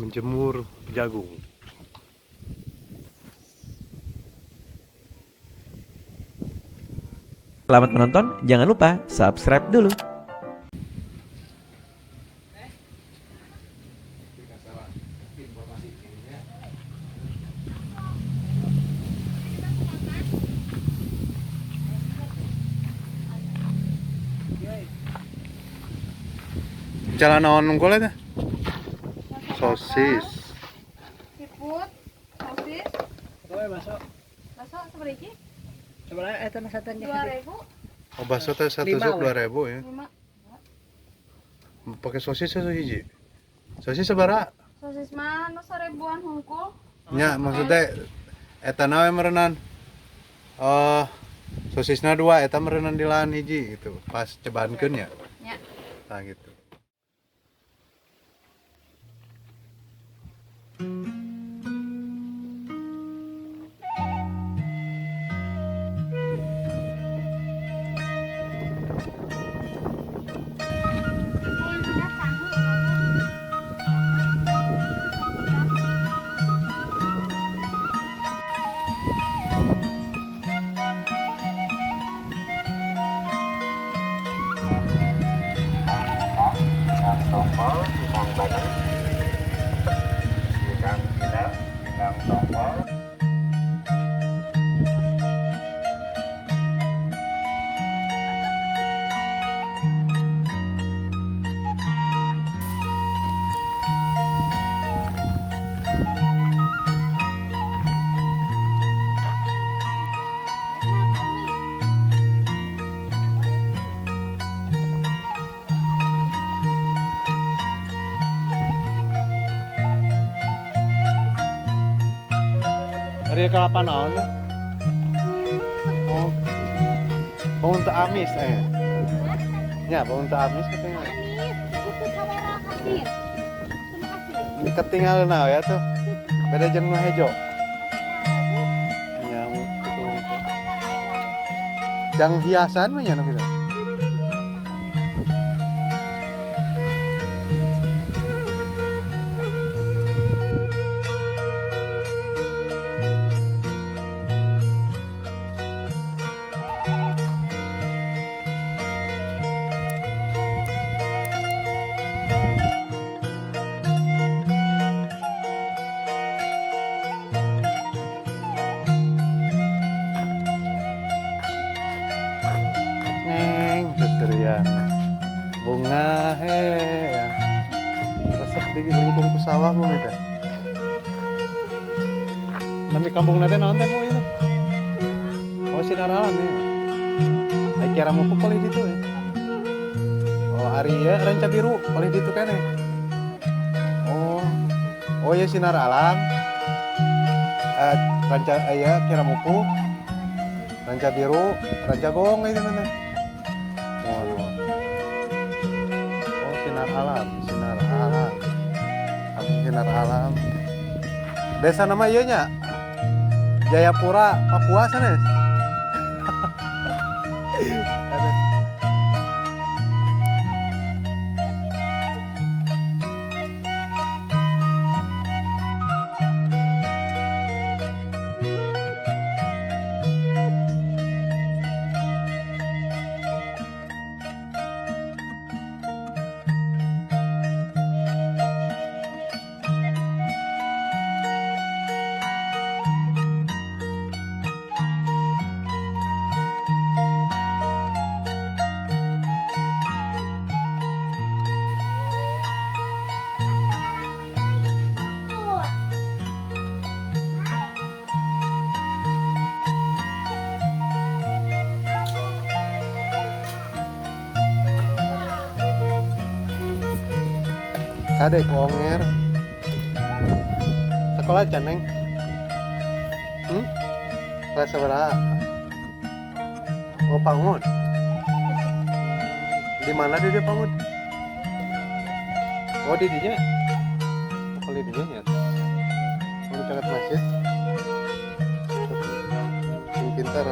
menjemur jagung. Selamat menonton, jangan lupa subscribe dulu. Jalan naon nungkul eta? Sosis. Siput, sosis, Oh, masuk. bakso seberapa? Sebenarnya itu masakannya 2.000, Oh, bakso teh satu Lima, sup we. 2.000 ya. 5. Pakai sosis atau hiji? Sosis sabaraha? Sosis mah nu 1.000-an hungkul. Nya maksudnya eta nawe merenan. Oh, sosisna 2 eta merenan di lahan hiji gitu. Pas cebankeun ya. Ya. Tah gitu. Hari kelapa naon? Oh. Bawang teu amis Nya, bawang teu amis katanya. Itu sabaraha kasih. Ketinggalan ya tuh. Beda jeung nu hejo. Nya itu. Jang hiasan mah nya nu kitu. Keserian bunga ya. Resep di lingkung ku sawah bu eta. Nami kampung nate naon teh bu itu? Oh sinar alam ya. Ai kira mau polih ditu ya. Oh ari ya ranca biru polih ditu keneh. Oh. Oh ya sinar alam. Ranca aya kira mupu. Ranca biru, ranca gong itu nanti. Oh, sinar alam, sinar alam. Kampung sinar alam. Desa nama ieu nya? Jayapura, Papua sana. Kadek onger. Sekolah caneng. Kelas sabaraha? Oh, Pangun. Di mana dia Pangun? Oh, di dinya. Oh, di dinya ya. Oh, di dekat masjid. Pintar.